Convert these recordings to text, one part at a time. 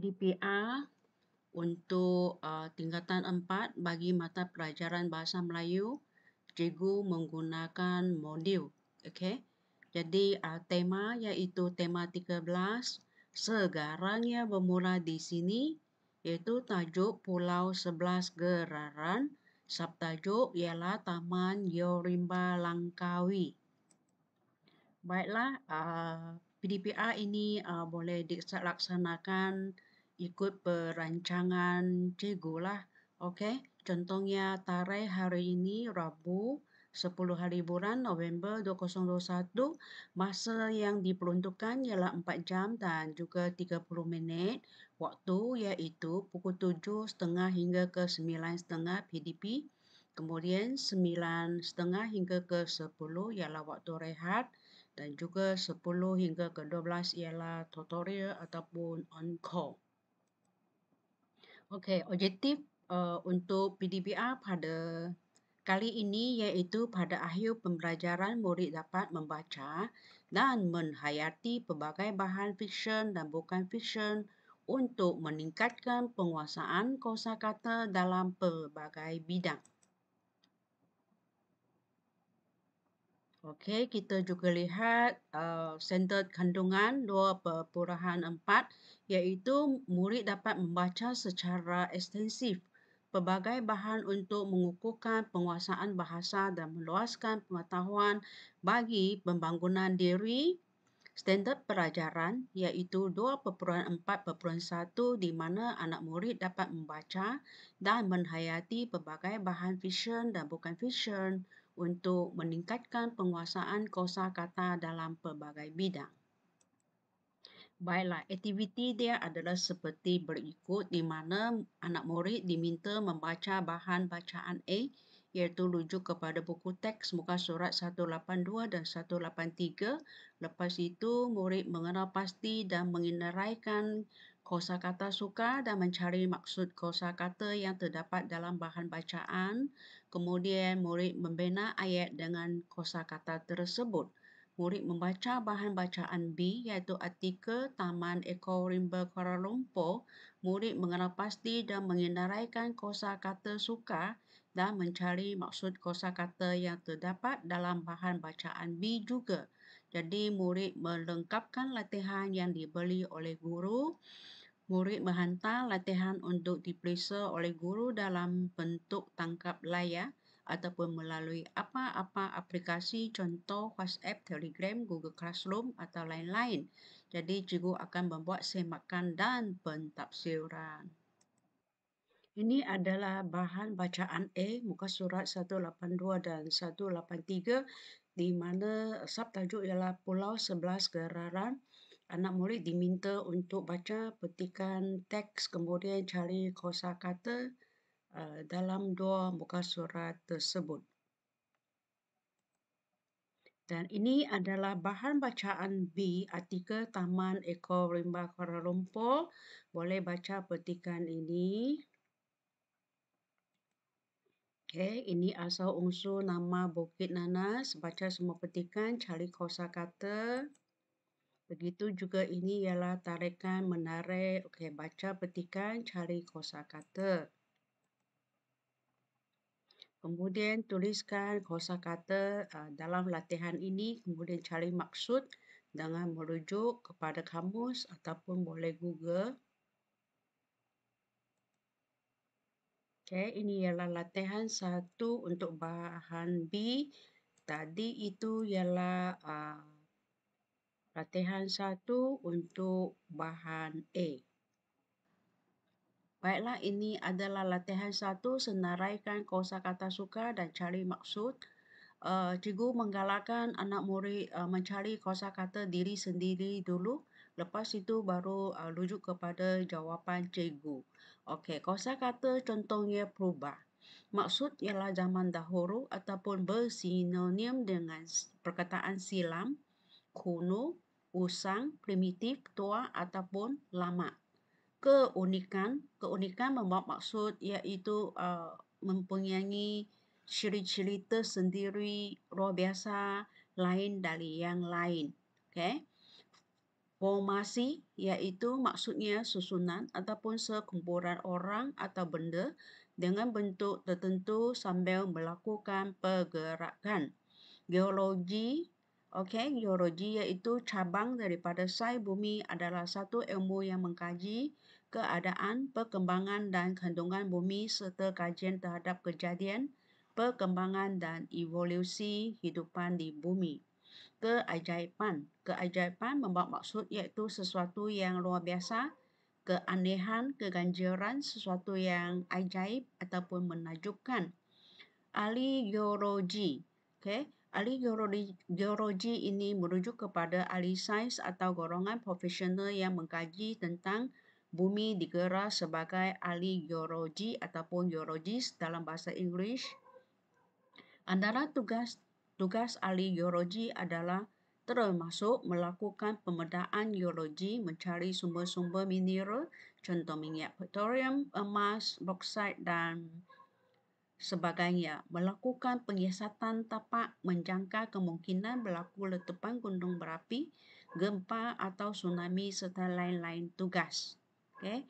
PDPR untuk tingkatan 4 bagi mata pelajaran Bahasa Melayu, cikgu menggunakan modul. Okey. Jadi tema iaitu tema 13. Segaranya bermula di sini iaitu tajuk Pulau 11 Geraran. Subtajuk ialah Taman Yorimba Langkawi. Baiklah, PDPR ini boleh dilaksanakan ikut perancangan cikgu lah. Okey, contohnya tarikh hari ini Rabu 10 hari bulan November 2021. Masa yang diperuntukkan ialah 4 jam dan juga 30 minit. Waktu iaitu pukul 7.30 hingga ke 9.30 PDP. Kemudian 9.30 hingga ke 10 ialah waktu rehat. Dan juga 10 hingga ke 12 ialah tutorial ataupun on call. Okey, objektif untuk PDPR pada kali ini iaitu pada akhir pembelajaran murid dapat membaca dan menghayati pelbagai bahan fiksyen dan bukan fiksyen untuk meningkatkan penguasaan kosakata dalam pelbagai bidang. Okey, kita juga lihat center kandungan 2.4 iaitu murid dapat membaca secara ekstensif pelbagai bahan untuk mengukuhkan penguasaan bahasa dan meluaskan pengetahuan bagi pembangunan diri. Standard pelajaran iaitu 2.4.1 di mana anak murid dapat membaca dan menghayati pelbagai bahan fiksyen dan bukan fiksyen untuk meningkatkan penguasaan kosakata dalam pelbagai bidang. Baiklah, aktiviti dia adalah seperti berikut di mana anak murid diminta membaca bahan bacaan A iaitu rujuk kepada buku teks muka surat 182 dan 183. Lepas itu, murid mengenal pasti dan mengenderaikan kosakata suka dan mencari maksud kosakata yang terdapat dalam bahan bacaan. Kemudian, murid membina ayat dengan kosakata tersebut. Murid membaca bahan bacaan B iaitu artikel Taman Ekorimba Kuala Lumpur. Murid mengenal pasti dan mengenderaikan kosakata suka dan mencari maksud kosakata yang terdapat dalam bahan bacaan B juga. Jadi murid melengkapkan latihan yang diberi oleh guru. Murid menghantar latihan untuk diperiksa oleh guru dalam bentuk tangkap layar ataupun melalui apa-apa aplikasi contoh WhatsApp, Telegram, Google Classroom atau lain-lain. Jadi cikgu akan membuat semakan dan pentafsiran. Ini adalah bahan bacaan A muka surat 182 dan 183 di mana subtajuk ialah Pulau 11 Geraran. Anak murid diminta untuk baca petikan teks kemudian cari kosakata dalam dua muka surat tersebut. Dan ini adalah bahan bacaan B artikel Taman Ekorimba Kuala Lumpur. Boleh baca petikan ini. Okey, ini asal unsur nama Bukit Nanas. Baca semua petikan, cari kosakata. Begitu juga ini ialah tarikan menarik. Okey, baca petikan, cari kosakata. Kemudian tuliskan kosakata dalam latihan ini, kemudian cari maksud dengan merujuk kepada kamus ataupun boleh Google. Okey, ini ialah latihan 1 untuk bahan B. Tadi itu ialah latihan 1 untuk bahan A. Baiklah, ini adalah latihan 1 senaraikan kosakata suka dan cari maksud. Cikgu menggalakkan anak murid mencari kosakata diri sendiri dulu. Lepas itu baru rujuk kepada jawapan cikgu. Okey, kosakata contohnya perubah. Maksud ialah zaman dahulu ataupun bersinonim dengan perkataan silam, kuno, usang, primitif, tua ataupun lama. Keunikan membawa maksud iaitu mempunyai ciri-ciri tersendiri luar biasa lain dari yang lain. Okey. Formasi iaitu maksudnya susunan ataupun sekumpulan orang atau benda dengan bentuk tertentu sambil melakukan pergerakan. Geologi, okey, geologi iaitu cabang daripada sains bumi adalah satu ilmu yang mengkaji keadaan, perkembangan dan kandungan bumi serta kajian terhadap kejadian, perkembangan dan evolusi hidupan di bumi. Keajaiban. Keajaiban membawa maksud iaitu sesuatu yang luar biasa, keanehan, keganjiran, sesuatu yang ajaib ataupun menakjubkan. Ahli geologi. Okay. Ahli geologi ini merujuk kepada ahli sains atau golongan profesional yang mengkaji tentang bumi digelar sebagai ahli geologi ataupun geologis dalam bahasa Inggeris. Antara tugas ahli geologi adalah termasuk melakukan pemedaan geologi, mencari sumber-sumber mineral, contoh minyak petroleum, emas, boksit dan sebagainya. Melakukan penyiasatan tapak, menjangka kemungkinan berlaku letupan gunung berapi, gempa atau tsunami serta lain-lain tugas. Okay.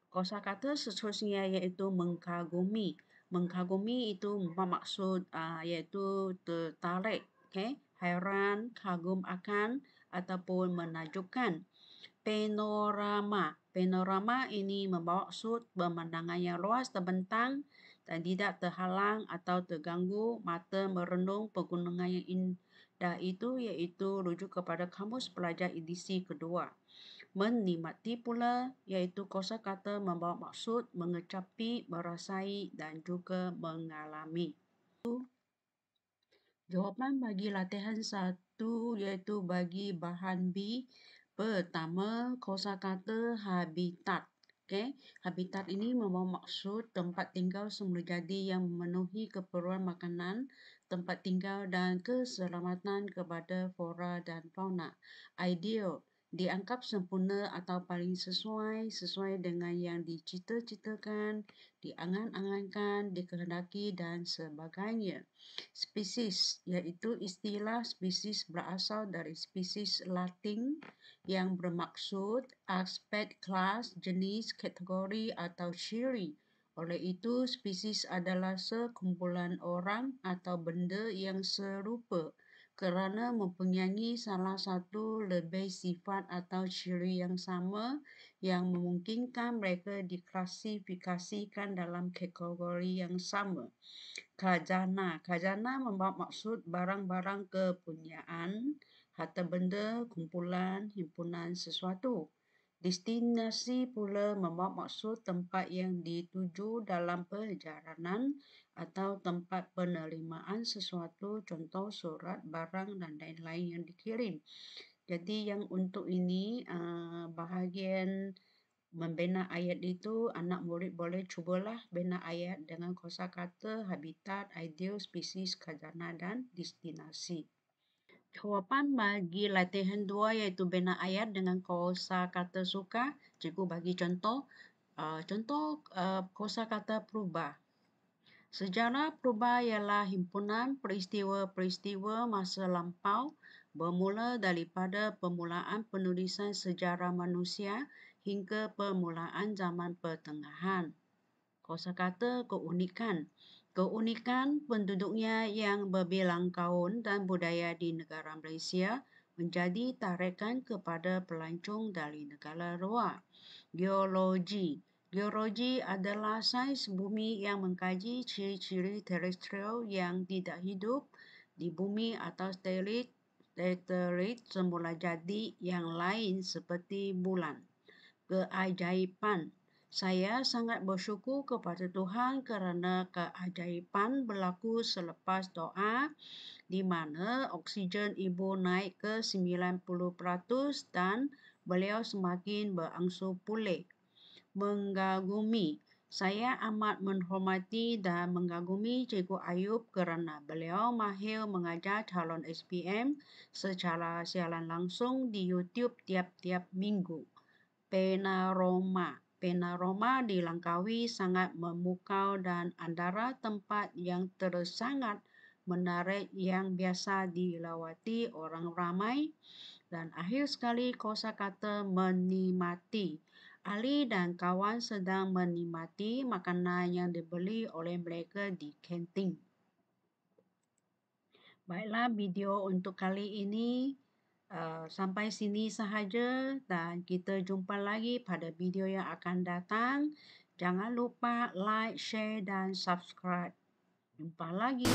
Kosakata seterusnya iaitu mengkagumi. Mengkagumi itu bermaksud iaitu tertarik, okay? Hairan, kagum akan ataupun menakjubkan. Panorama. Panorama ini membawa maksud pemandangan yang luas terbentang dan tidak terhalang atau terganggu mata merenung pegunungan yang indah itu iaitu rujuk kepada Kamus Pelajar edisi kedua. Menikmati pula iaitu kosakata membawa maksud mengecapi, merasai dan juga mengalami. Jawapan bagi latihan 1 iaitu bagi bahan B. Pertama, kosakata habitat. Okay. Habitat ini membawa maksud tempat tinggal semula jadi yang memenuhi keperluan makanan, tempat tinggal dan keselamatan kepada flora dan fauna. Ideal dianggap sempurna atau paling sesuai dengan yang dicita-citakan, diangan-angankan, dikehendaki dan sebagainya. Spesies iaitu istilah spesies berasal dari spesies Latin yang bermaksud aspek, kelas, jenis, kategori atau ciri. Oleh itu, spesies adalah sekumpulan orang atau benda yang serupa kerana mempunyai salah satu lebih sifat atau ciri yang sama yang memungkinkan mereka diklasifikasikan dalam kategori yang sama. Khazanah. Khazanah membawa maksud barang-barang kepunyaan, harta benda, kumpulan, himpunan sesuatu. Destinasi pula membawa maksud tempat yang dituju dalam perjalanan atau tempat penerimaan sesuatu, contoh surat, barang dan lain-lain yang dikirim. Jadi yang untuk ini bahagian membina ayat itu anak murid boleh cubalah bina ayat dengan kosakata habitat, ideal, spesies, khazanah dan destinasi. Jawapan bagi latihan 2 iaitu bina ayat dengan kosakata suka. Cikgu bagi contoh. Kosakata perubah. Sejarah perubah ialah himpunan peristiwa-peristiwa masa lampau bermula daripada permulaan penulisan sejarah manusia hingga permulaan zaman pertengahan. Kosakata keunikan. Keunikan penduduknya yang berbilang kaum dan budaya di negara Malaysia menjadi tarikan kepada pelancong dari negara luar. Geologi. Geologi adalah sains bumi yang mengkaji ciri-ciri terestrial yang tidak hidup di bumi atau satelit semula jadi yang lain seperti bulan. Keajaiban. Saya sangat bersyukur kepada Tuhan kerana keajaiban berlaku selepas doa di mana oksigen ibu naik ke 90% dan beliau semakin berangsur pulih. Mengagumi. Saya amat menghormati dan mengagumi Cikgu Ayub kerana beliau mahir mengajar calon SPM secara siaran langsung di YouTube tiap-tiap minggu. Panorama. Panorama di Langkawi sangat memukau dan antara tempat yang sangat menarik yang biasa dilawati orang ramai. Dan akhir sekali kosakata menikmati. Ali dan kawan sedang menikmati makanan yang dibeli oleh mereka di kantin. Baiklah, video untuk kali ini sampai sini sahaja dan kita jumpa lagi pada video yang akan datang. Jangan lupa like, share dan subscribe. Jumpa lagi.